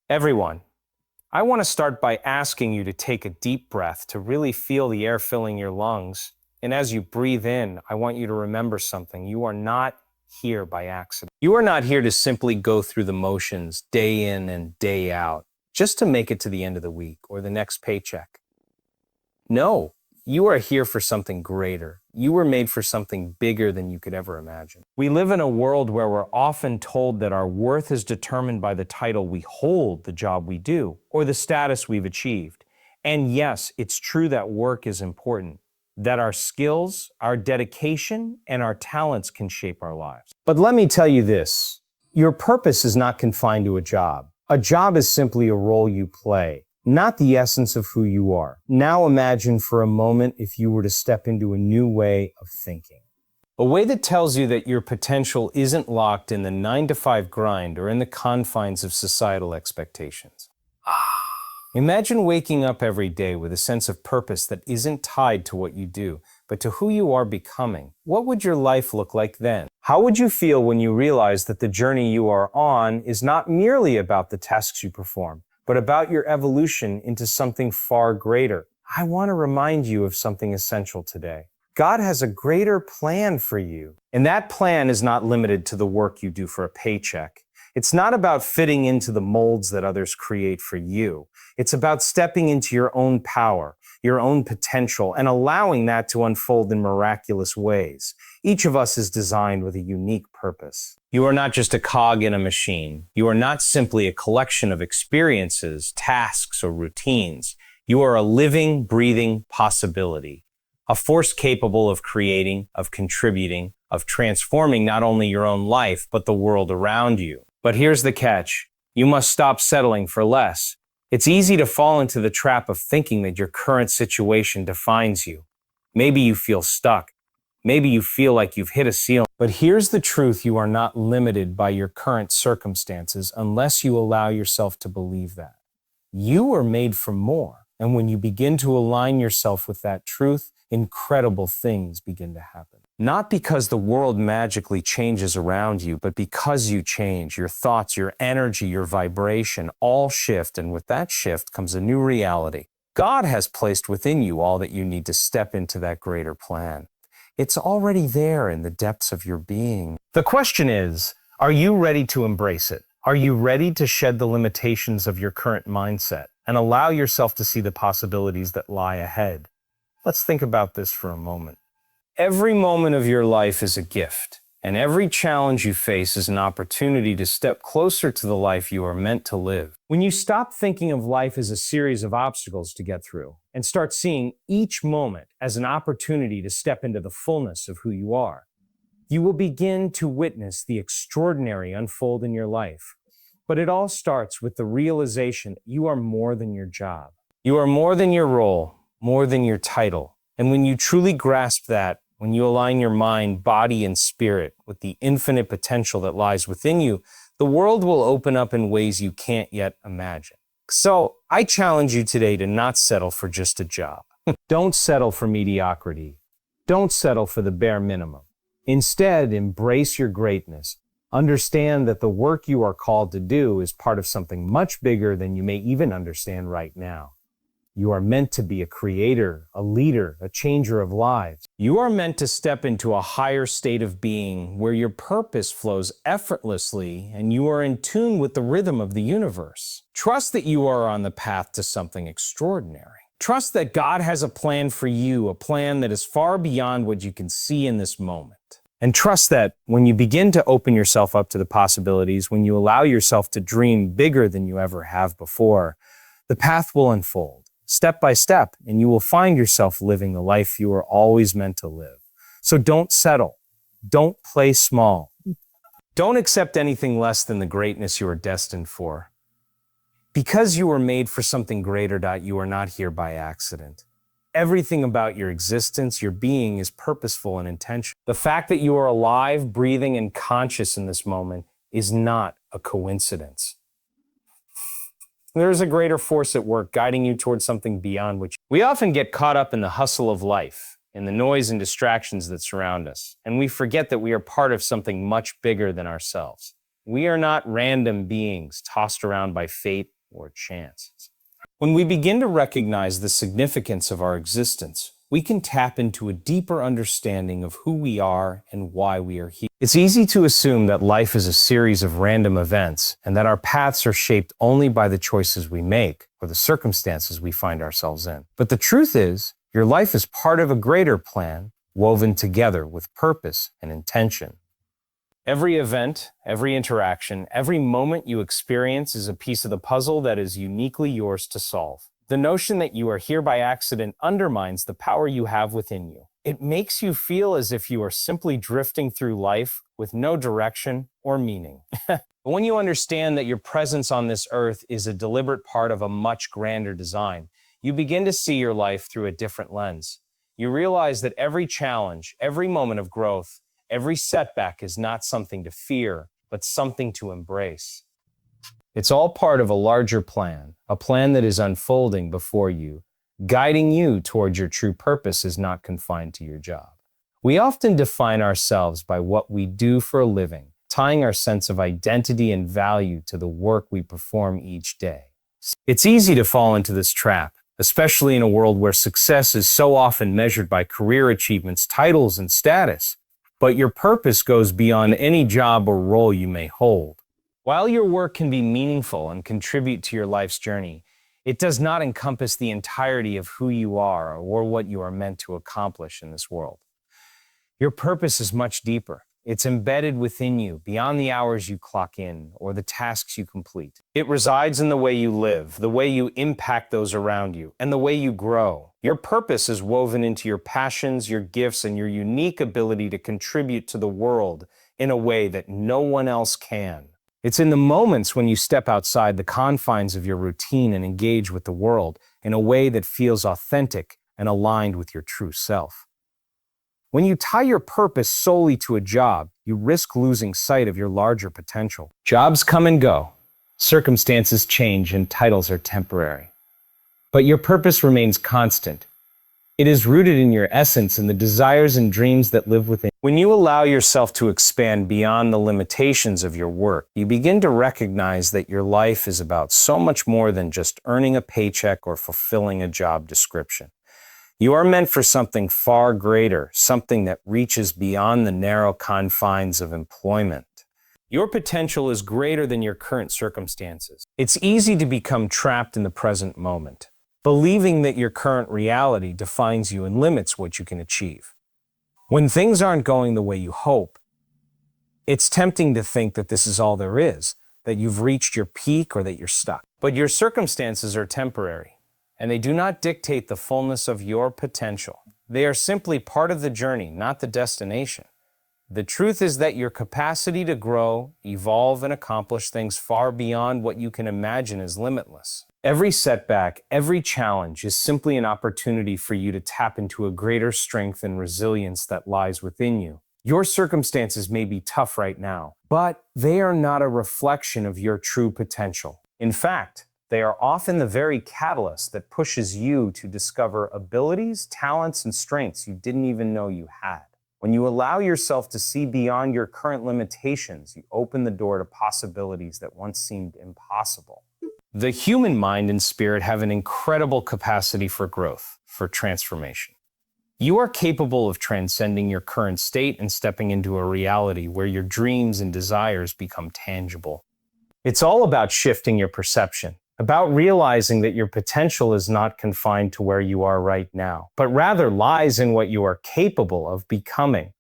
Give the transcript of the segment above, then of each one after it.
Everyone, I want to start by asking you to take a deep breath to really feel the air filling your lungs. And as you breathe in, I want you to remember something. You are not here by accident. You are not here to simply go through the motions day in and day out, just to make it to the end of the week or the next paycheck. No, you are here for something greater. You were made for something bigger than you could ever imagine. We live in a world where we're often told that our worth is determined by the title we hold, the job we do, or the status we've achieved. And yes, it's true that work is important, that our skills, our dedication, and our talents can shape our lives. But let me tell you this, your purpose is not confined to a job. A job is simply a role you play, not the essence of who you are. Now imagine for a moment if you were to step into a new way of thinking. A way that tells you that your potential isn't locked in the 9-to-5 grind or in the confines of societal expectations. Imagine waking up every day with a sense of purpose that isn't tied to what you do, but to who you are becoming. What would your life look like then? How would you feel when you realize that the journey you are on is not merely about the tasks you perform, but about your evolution into something far greater? I want to remind you of something essential today. God has a greater plan for you. And that plan is not limited to the work you do for a paycheck. It's not about fitting into the molds that others create for you. It's about stepping into your own power, your own potential, and allowing that to unfold in miraculous ways. Each of us is designed with a unique purpose. You are not just a cog in a machine. You are not simply a collection of experiences, tasks, or routines. You are a living, breathing possibility, a force capable of creating, of contributing, of transforming not only your own life, but the world around you. But here's the catch. You must stop settling for less. It's easy to fall into the trap of thinking that your current situation defines you. Maybe you feel stuck. Maybe you feel like you've hit a ceiling. But here's the truth. You are not limited by your current circumstances unless you allow yourself to believe that. You are made for more. And when you begin to align yourself with that truth, incredible things begin to happen. Not because the world magically changes around you, but because you change. Your thoughts, your energy, your vibration all shift, and with that shift comes a new reality. God has placed within you all that you need to step into that greater plan. It's already there in the depths of your being. The question is, are you ready to embrace it? Are you ready to shed the limitations of your current mindset and allow yourself to see the possibilities that lie ahead? Let's think about this for a moment. Every moment of your life is a gift, and every challenge you face is an opportunity to step closer to the life you are meant to live. When you stop thinking of life as a series of obstacles to get through and start seeing each moment as an opportunity to step into the fullness of who you are, you will begin to witness the extraordinary unfold in your life. But it all starts with the realization that you are more than your job. You are more than your role, more than your title. And when you truly grasp that, when you align your mind, body, and spirit with the infinite potential that lies within you, the world will open up in ways you can't yet imagine. So I challenge you today to not settle for just a job. Don't settle for mediocrity. Don't settle for the bare minimum. Instead, embrace your greatness. Understand that the work you are called to do is part of something much bigger than you may even understand right now. You are meant to be a creator, a leader, a changer of lives. You are meant to step into a higher state of being where your purpose flows effortlessly and you are in tune with the rhythm of the universe. Trust that you are on the path to something extraordinary. Trust that God has a plan for you, a plan that is far beyond what you can see in this moment. And trust that when you begin to open yourself up to the possibilities, when you allow yourself to dream bigger than you ever have before, the path will unfold. Step by step, and you will find yourself living the life you were always meant to live. So don't settle. Don't play small. Don't accept anything less than the greatness you are destined for. Because you were made for something greater, you are not here by accident. Everything about your existence, your being, is purposeful and intentional. The fact that you are alive, breathing, and conscious in this moment is not a coincidence. There is a greater force at work guiding you towards something beyond which we often get caught up in the hustle of life, in the noise and distractions that surround us, and we forget that we are part of something much bigger than ourselves. We are not random beings tossed around by fate or chance. When we begin to recognize the significance of our existence, we can tap into a deeper understanding of who we are and why we are here. It's easy to assume that life is a series of random events and that our paths are shaped only by the choices we make or the circumstances we find ourselves in. But the truth is, your life is part of a greater plan, woven together with purpose and intention. Every event, every interaction, every moment you experience is a piece of the puzzle that is uniquely yours to solve. The notion that you are here by accident undermines the power you have within you. It makes you feel as if you are simply drifting through life with no direction or meaning. But when you understand that your presence on this earth is a deliberate part of a much grander design, you begin to see your life through a different lens. You realize that every challenge, every moment of growth, every setback is not something to fear, but something to embrace. It's all part of a larger plan, a plan that is unfolding before you, guiding you towards your true purpose is not confined to your job. We often define ourselves by what we do for a living, tying our sense of identity and value to the work we perform each day. It's easy to fall into this trap, especially in a world where success is so often measured by career achievements, titles, and status. But your purpose goes beyond any job or role you may hold. While your work can be meaningful and contribute to your life's journey, it does not encompass the entirety of who you are or what you are meant to accomplish in this world. Your purpose is much deeper. It's embedded within you, beyond the hours you clock in or the tasks you complete. It resides in the way you live, the way you impact those around you, and the way you grow. Your purpose is woven into your passions, your gifts, and your unique ability to contribute to the world in a way that no one else can. It's in the moments when you step outside the confines of your routine and engage with the world in a way that feels authentic and aligned with your true self. When you tie your purpose solely to a job, you risk losing sight of your larger potential. Jobs come and go, circumstances change, and titles are temporary. But your purpose remains constant. It is rooted in your essence and the desires and dreams that live within. When you allow yourself to expand beyond the limitations of your work, you begin to recognize that your life is about so much more than just earning a paycheck or fulfilling a job description. You are meant for something far greater, something that reaches beyond the narrow confines of employment. Your potential is greater than your current circumstances. It's easy to become trapped in the present moment, believing that your current reality defines you and limits what you can achieve. When things aren't going the way you hope, it's tempting to think that this is all there is, that you've reached your peak or that you're stuck. But your circumstances are temporary, and they do not dictate the fullness of your potential. They are simply part of the journey, not the destination. The truth is that your capacity to grow, evolve, and accomplish things far beyond what you can imagine is limitless. Every setback, every challenge is simply an opportunity for you to tap into a greater strength and resilience that lies within you. Your circumstances may be tough right now, but they are not a reflection of your true potential. In fact, they are often the very catalyst that pushes you to discover abilities, talents, and strengths you didn't even know you had. When you allow yourself to see beyond your current limitations, you open the door to possibilities that once seemed impossible. The human mind and spirit have an incredible capacity for growth, for transformation. You are capable of transcending your current state and stepping into a reality where your dreams and desires become tangible. It's all about shifting your perception, about realizing that your potential is not confined to where you are right now, but rather lies in what you are capable of becoming.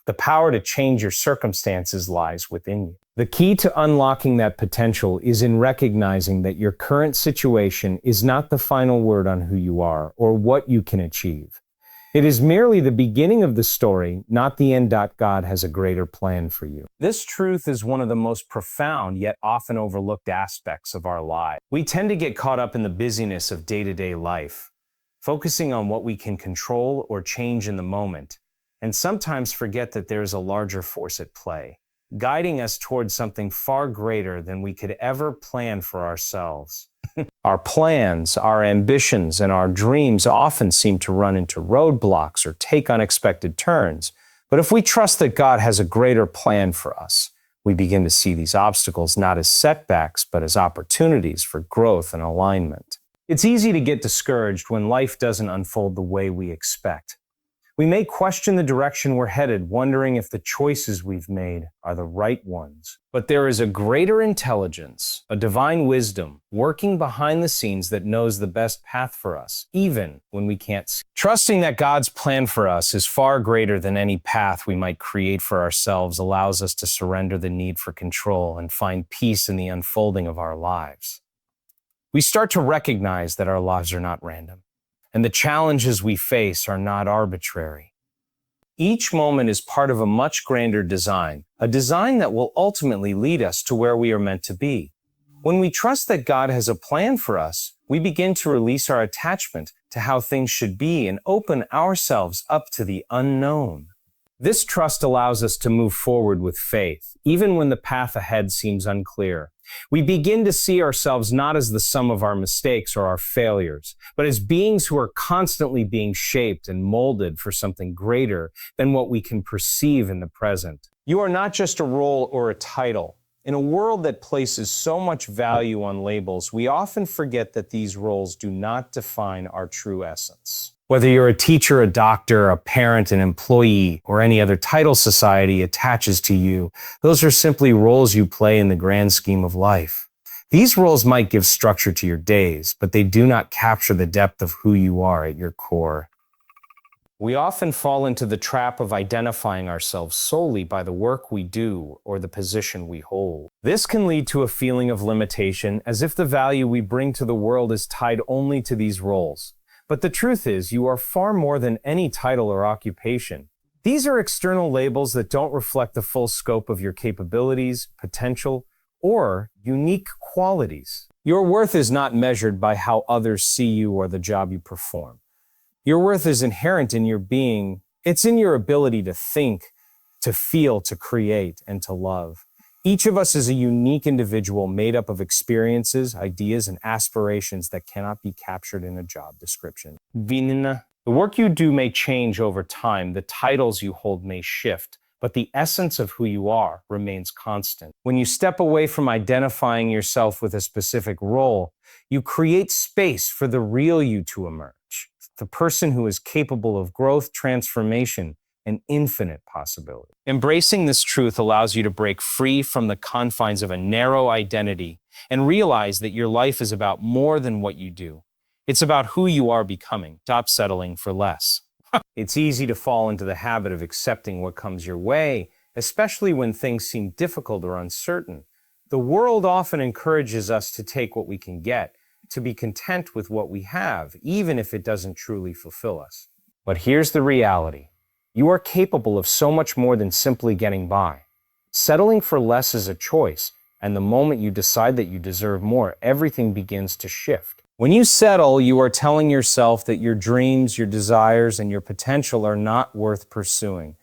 The power to change your circumstances lies within you. The key to unlocking that potential is in recognizing that your current situation is not the final word on who you are or what you can achieve. It is merely the beginning of the story, not the end. God has a greater plan for you. This truth is one of the most profound yet often overlooked aspects of our lives. We tend to get caught up in the busyness of day-to-day life, focusing on what we can control or change in the moment, and sometimes forget that there is a larger force at play, guiding us towards something far greater than we could ever plan for ourselves. Our plans, our ambitions, and our dreams often seem to run into roadblocks or take unexpected turns. But if we trust that God has a greater plan for us, We begin to see these obstacles not as setbacks, but as opportunities for growth and alignment. It's easy to get discouraged when life doesn't unfold the way we expect. We may question the direction we're headed, wondering if the choices we've made are the right ones. But there is a greater intelligence, a divine wisdom, working behind the scenes that knows the best path for us, even when we can't see. Trusting that God's plan for us is far greater than any path we might create for ourselves allows us to surrender the need for control and find peace in the unfolding of our lives. We start to recognize that our lives are not random, and the challenges we face are not arbitrary. Each moment is part of a much grander design, a design that will ultimately lead us to where we are meant to be. When we trust that God has a plan for us, we begin to release our attachment to how things should be and open ourselves up to the unknown. This trust allows us to move forward with faith, even when the path ahead seems unclear. We begin to see ourselves not as the sum of our mistakes or our failures, but as beings who are constantly being shaped and molded for something greater than what we can perceive in the present. You are not just a role or a title. In a world that places so much value on labels, we often forget that these roles do not define our true essence. Whether you're a teacher, a doctor, a parent, an employee, or any other title society attaches to you, those are simply roles you play in the grand scheme of life. These roles might give structure to your days, but they do not capture the depth of who you are at your core. We often fall into the trap of identifying ourselves solely by the work we do or the position we hold. This can lead to a feeling of limitation, as if the value we bring to the world is tied only to these roles. But the truth is, you are far more than any title or occupation. These are external labels that don't reflect the full scope of your capabilities, potential, or unique qualities. Your worth is not measured by how others see you or the job you perform. Your worth is inherent in your being. It's in your ability to think, to feel, to create, and to love. Each of us is a unique individual made up of experiences, ideas, and aspirations that cannot be captured in a job description. The work you do may change over time, the titles you hold may shift, but the essence of who you are remains constant. When you step away from identifying yourself with a specific role, you create space for the real you to emerge, the person who is capable of growth, transformation, and infinite possibility. Embracing this truth allows you to break free from the confines of a narrow identity and realize that your life is about more than what you do. It's about who you are becoming. Stop settling for less. It's easy to fall into the habit of accepting what comes your way, especially when things seem difficult or uncertain. The world often encourages us to take what we can get, to be content with what we have, even if it doesn't truly fulfill us. But here's the reality. You are capable of so much more than simply getting by. Settling for less is a choice, and the moment you decide that you deserve more, everything begins to shift. When you settle, you are telling yourself that your dreams, your desires, and your potential are not worth pursuing.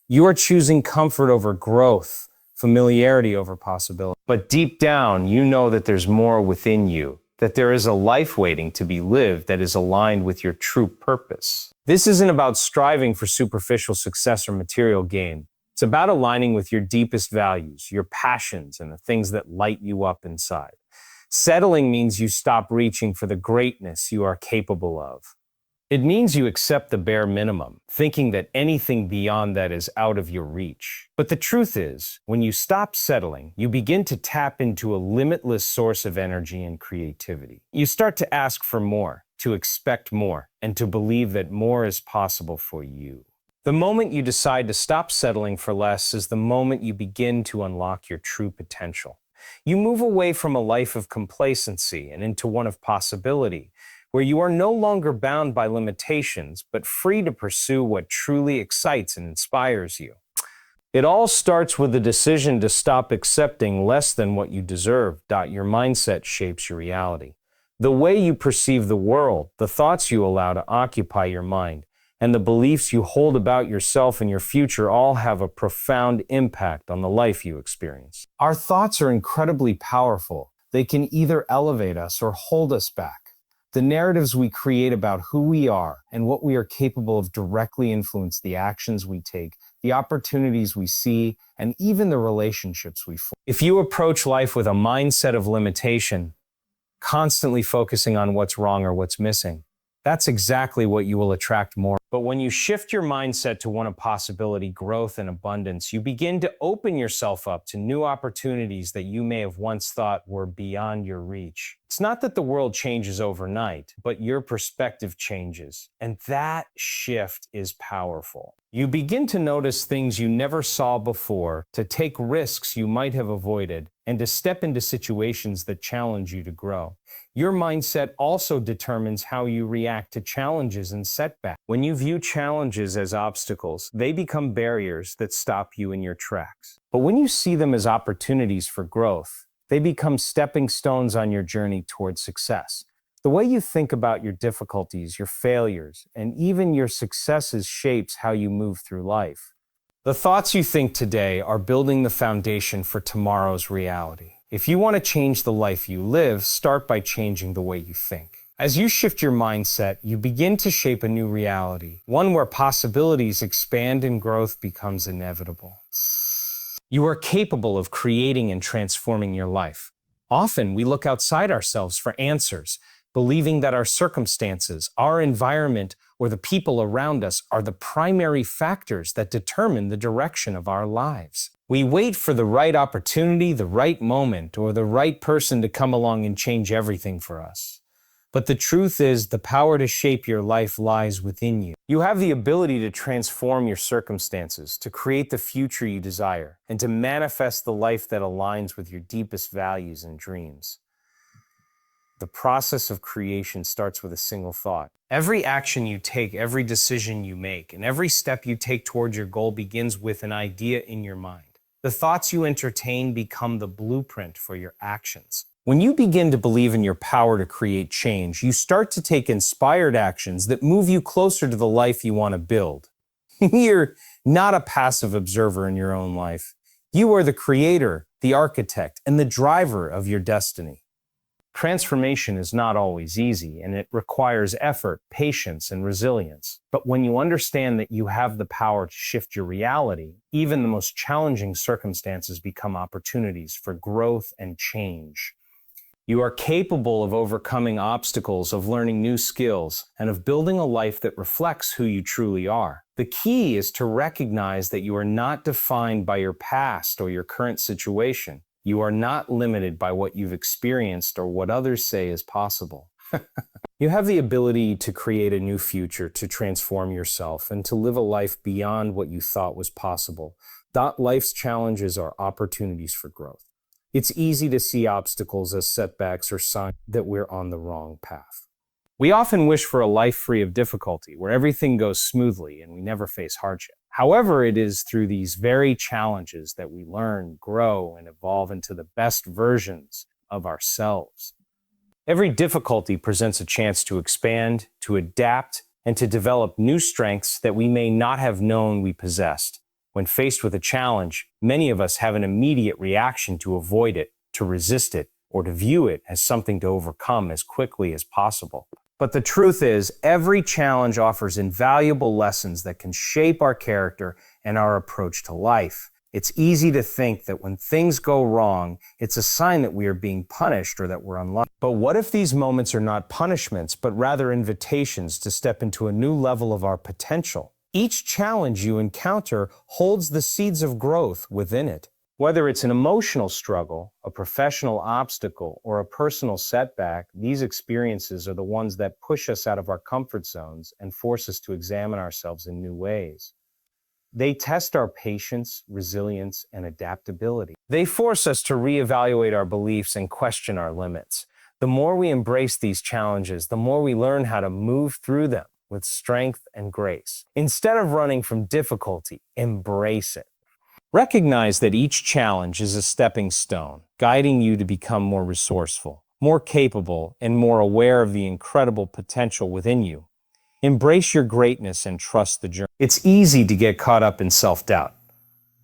You are choosing comfort over growth, familiarity over possibility. But deep down, you know that there's more within you, that there is a life waiting to be lived that is aligned with your true purpose. This isn't about striving for superficial success or material gain. It's about aligning with your deepest values, your passions, and the things that light you up inside. Settling means you stop reaching for the greatness you are capable of. It means you accept the bare minimum, thinking that anything beyond that is out of your reach. But the truth is, when you stop settling, you begin to tap into a limitless source of energy and creativity. You start to ask for more, to expect more, and to believe that more is possible for you. The moment you decide to stop settling for less is the moment you begin to unlock your true potential. You move away from a life of complacency and into one of possibility, where you are no longer bound by limitations, but free to pursue what truly excites and inspires you. It all starts with the decision to stop accepting less than what you deserve. Your mindset shapes your reality. The way you perceive the world, the thoughts you allow to occupy your mind, and the beliefs you hold about yourself and your future all have a profound impact on the life you experience. Our thoughts are incredibly powerful. They can either elevate us or hold us back. The narratives we create about who we are and what we are capable of directly influence the actions we take, the opportunities we see, and even the relationships we form. If you approach life with a mindset of limitation, constantly focusing on what's wrong or what's missing, that's exactly what you will attract more. But when you shift your mindset to one of possibility, growth, and abundance, you begin to open yourself up to new opportunities that you may have once thought were beyond your reach. It's not that the world changes overnight, but your perspective changes. And that shift is powerful. You begin to notice things you never saw before, to take risks you might have avoided, and to step into situations that challenge you to grow. Your mindset also determines how you react to challenges and setbacks. When you view challenges as obstacles, they become barriers that stop you in your tracks. But when you see them as opportunities for growth, they become stepping stones on your journey towards success. The way you think about your difficulties, your failures, and even your successes shapes how you move through life. The thoughts you think today are building the foundation for tomorrow's reality. If you want to change the life you live, start by changing the way you think. As you shift your mindset, you begin to shape a new reality, one where possibilities expand and growth becomes inevitable. You are capable of creating and transforming your life. Often, we look outside ourselves for answers, believing that our circumstances, our environment, or the people around us are the primary factors that determine the direction of our lives. We wait for the right opportunity, the right moment, or the right person to come along and change everything for us. But the truth is, the power to shape your life lies within you. You have the ability to transform your circumstances, to create the future you desire, and to manifest the life that aligns with your deepest values and dreams. The process of creation starts with a single thought. Every action you take, every decision you make, and every step you take towards your goal begins with an idea in your mind. The thoughts you entertain become the blueprint for your actions. When you begin to believe in your power to create change, you start to take inspired actions that move you closer to the life you want to build. You're not a passive observer in your own life. You are the creator, the architect, and the driver of your destiny. Transformation is not always easy, and it requires effort, patience, and resilience. But when you understand that you have the power to shift your reality, even the most challenging circumstances become opportunities for growth and change. You are capable of overcoming obstacles, of learning new skills, and of building a life that reflects who you truly are. The key is to recognize that you are not defined by your past or your current situation. You are not limited by what you've experienced or what others say is possible. You have the ability to create a new future, to transform yourself, and to live a life beyond what you thought was possible. That life's challenges are opportunities for growth. It's easy to see obstacles as setbacks or signs that we're on the wrong path. We often wish for a life free of difficulty, where everything goes smoothly and we never face hardship. However, it is through these very challenges that we learn, grow, and evolve into the best versions of ourselves. Every difficulty presents a chance to expand, to adapt, and to develop new strengths that we may not have known we possessed. When faced with a challenge, many of us have an immediate reaction to avoid it, to resist it, or to view it as something to overcome as quickly as possible. But the truth is, every challenge offers invaluable lessons that can shape our character and our approach to life. It's easy to think that when things go wrong, it's a sign that we are being punished or that we're unlucky. But what if these moments are not punishments, but rather invitations to step into a new level of our potential? Each challenge you encounter holds the seeds of growth within it. Whether it's an emotional struggle, a professional obstacle, or a personal setback, these experiences are the ones that push us out of our comfort zones and force us to examine ourselves in new ways. They test our patience, resilience, and adaptability. They force us to reevaluate our beliefs and question our limits. The more we embrace these challenges, the more we learn how to move through them with strength and grace. Instead of running from difficulty, embrace it. Recognize that each challenge is a stepping stone, guiding you to become more resourceful, more capable, and more aware of the incredible potential within you. Embrace your greatness and trust the journey. It's easy to get caught up in self-doubt,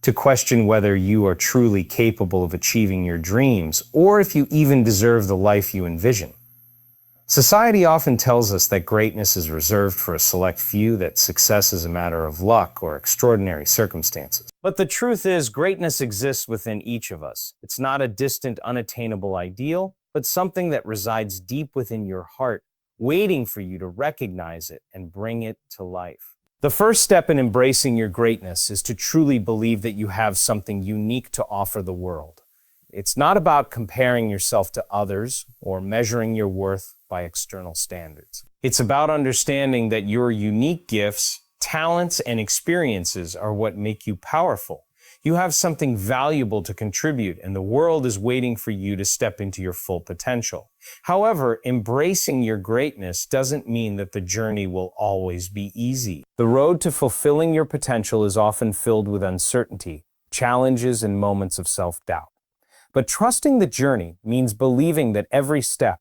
to question whether you are truly capable of achieving your dreams, or if you even deserve the life you envision. Society often tells us that greatness is reserved for a select few, that success is a matter of luck or extraordinary circumstances. But the truth is, greatness exists within each of us. It's not a distant, unattainable ideal, but something that resides deep within your heart, waiting for you to recognize it and bring it to life. The first step in embracing your greatness is to truly believe that you have something unique to offer the world. It's not about comparing yourself to others or measuring your worth by external standards. It's about understanding that your unique gifts, talents, and experiences are what make you powerful. You have something valuable to contribute, and the world is waiting for you to step into your full potential. However, embracing your greatness doesn't mean that the journey will always be easy. The road to fulfilling your potential is often filled with uncertainty, challenges, and moments of self-doubt. But trusting the journey means believing that every step,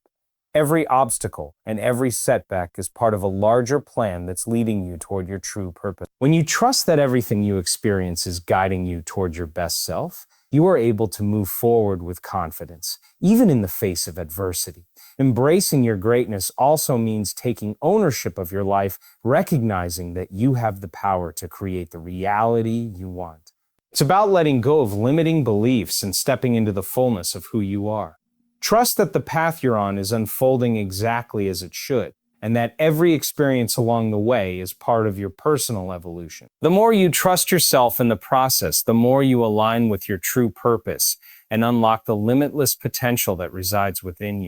every obstacle, and every setback is part of a larger plan that's leading you toward your true purpose. When you trust that everything you experience is guiding you toward your best self, you are able to move forward with confidence, even in the face of adversity. Embracing your greatness also means taking ownership of your life, recognizing that you have the power to create the reality you want. It's about letting go of limiting beliefs and stepping into the fullness of who you are. Trust that the path you're on is unfolding exactly as it should, and that every experience along the way is part of your personal evolution. The more you trust yourself in the process, the more you align with your true purpose and unlock the limitless potential that resides within you.